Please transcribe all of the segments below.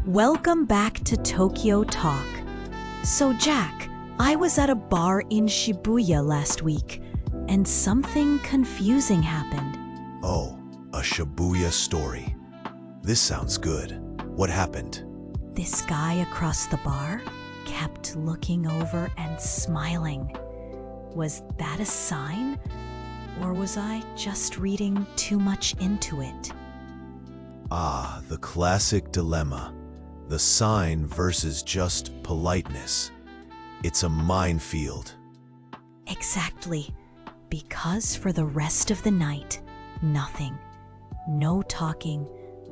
Welcome back to Tokyo Talk. So Jack, I was at a bar in Shibuya last week, and something confusing happened. Oh, a Shibuya story. This sounds good. What happened? This guy across the bar kept looking over and smiling. Was that a sign? Or was I just reading too much into it? Ah, the classic dilemma. The sign versus just politeness. It's a minefield. Exactly. Because for the rest of the night, nothing. No talking,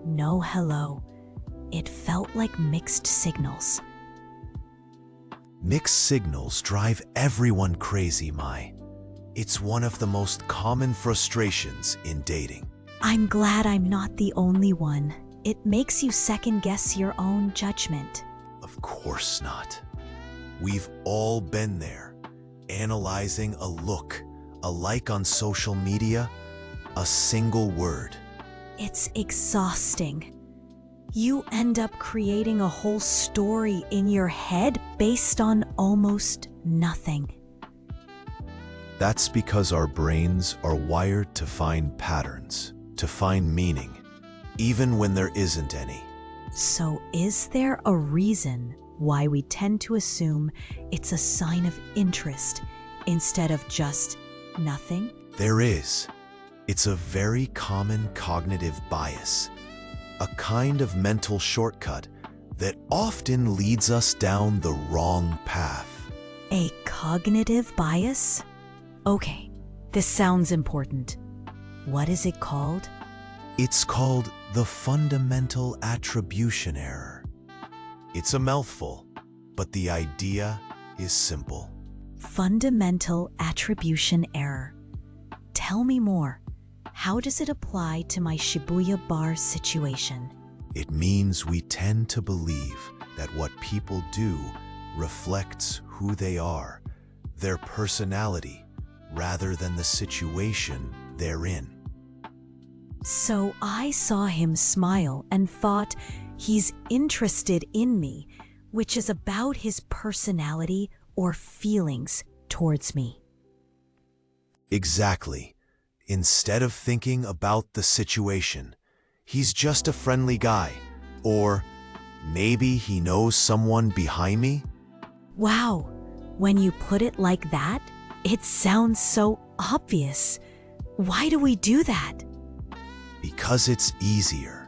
no hello. It felt like mixed signals. Mixed signals drive everyone crazy, Mai. It's one of the most common frustrations in dating. I'm glad I'm not the only one. It makes you second-guess your own judgment. Of course not. We've all been there, analyzing a look, a like on social media, a single word. It's exhausting. You end up creating a whole story in your head based on almost nothing. That's because our brains are wired to find patterns, to find meaning, even when there isn't any. So is there a reason why we tend to assume it's a sign of interest instead of just nothing? There is. It's a very common cognitive bias, a kind of mental shortcut that often leads us down the wrong path. A cognitive bias? Okay, this sounds important. What is it called? It's called the fundamental attribution error. It's a mouthful, but the idea is simple. Fundamental attribution error. Tell me more. How does it apply to my Shibuya bar situation? It means we tend to believe that what people do reflects who they are, their personality, rather than the situation they're in. So I saw him smile and thought he's interested in me, which is about his personality or feelings towards me. Exactly. Instead of thinking about the situation, he's just a friendly guy, or maybe he knows someone behind me. Wow, when you put it like that, it sounds so obvious. Why do we do that? Because it's easier.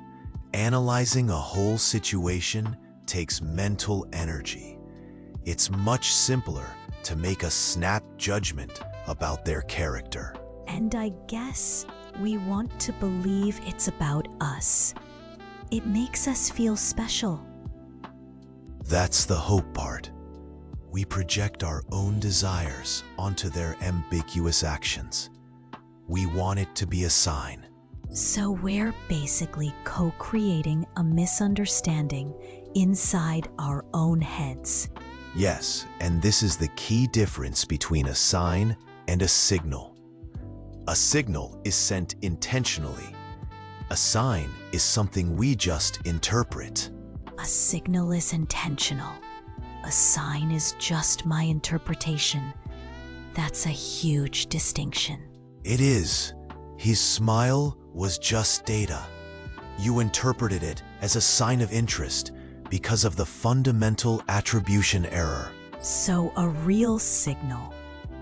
Analyzing a whole situation takes mental energy. It's much simpler to make a snap judgment about their character. And I guess we want to believe it's about us. It makes us feel special. That's the hope part. We project our own desires onto their ambiguous actions. We want it to be a sign. So we're basically co-creating a misunderstanding inside our own heads. Yes, and this is the key difference between a sign and a signal. A signal is sent intentionally. A sign is something we just interpret. A signal is intentional. A sign is just my interpretation. That's a huge distinction. It is. His smile was just data. You interpreted it as a sign of interest because of the fundamental attribution error. So a real signal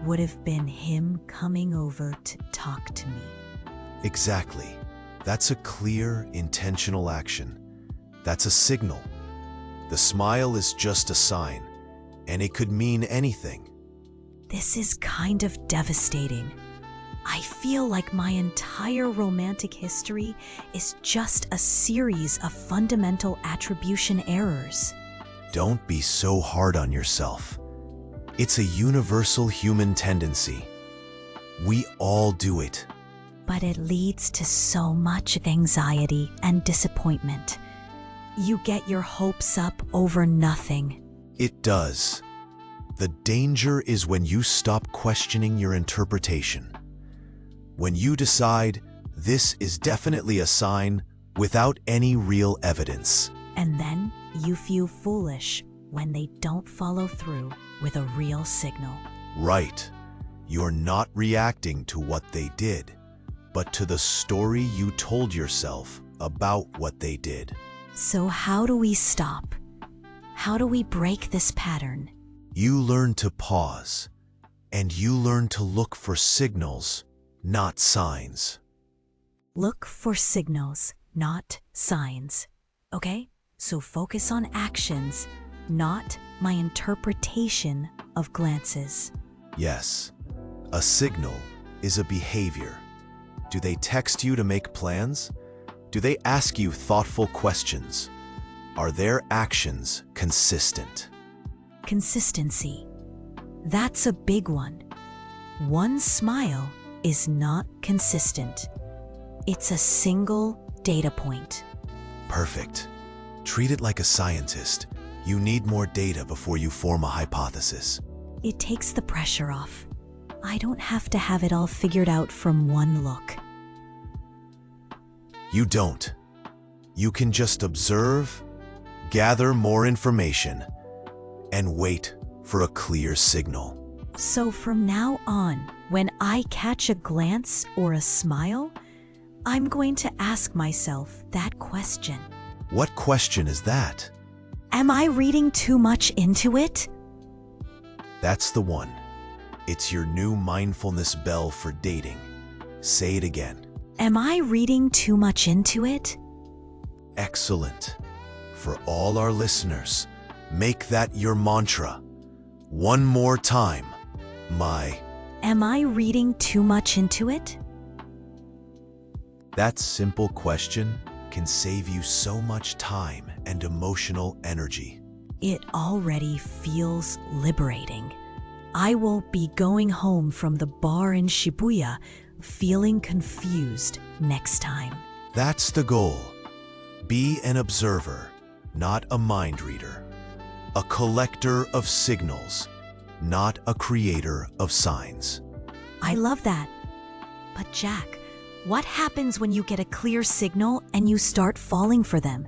would have been him coming over to talk to me. Exactly. That's a clear, intentional action. That's a signal. The smile is just a sign, and it could mean anything. This is kind of devastating. I feel like my entire romantic history is just a series of fundamental attribution errors. Don't be so hard on yourself. It's a universal human tendency. We all do it. But it leads to so much anxiety and disappointment. You get your hopes up over nothing. It does. The danger is when you stop questioning your interpretation. When you decide this is definitely a sign without any real evidence. And then you feel foolish when they don't follow through with a real signal. Right. You're not reacting to what they did, but to the story you told yourself about what they did. So how do we stop? How do we break this pattern? You learn to pause, and you learn to look for signals, not signs. Look for signals, not signs. Okay? So focus on actions, not my interpretation of glances. Yes, a signal is a behavior. Do they text you to make plans? Do they ask you thoughtful questions? Are their actions consistent? Consistency. That's a big one. One smile is not consistent. It's a single data point. Perfect. Treat it like a scientist. You need more data before you form a hypothesis. It takes the pressure off. I don't have to have it all figured out from one look. You don't. You can just observe, gather more information, and wait for a clear signal. So from now on, when I catch a glance or a smile, I'm going to ask myself that question. What question is that? Am I reading too much into it? That's the one. It's your new mindfulness bell for dating. Say it again. Am I reading too much into it? Excellent. For all our listeners, make that your mantra. One more time. Am I reading too much into it? That simple question can save you so much time and emotional energy. It already feels liberating. I won't be going home from the bar in Shibuya feeling confused next time. That's the goal. Be an observer, not a mind reader. A collector of signals, not a creator of signs. I love that. But Jack, what happens when you get a clear signal and you start falling for them?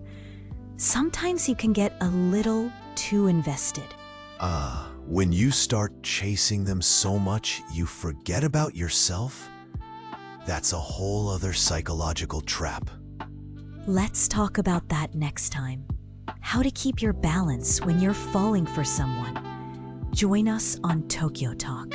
Sometimes you can get a little too invested. When you start chasing them so much you forget about yourself, that's a whole other psychological trap. Let's talk about that next time. How to keep your balance when you're falling for someone. Join us on Tokyo Talk.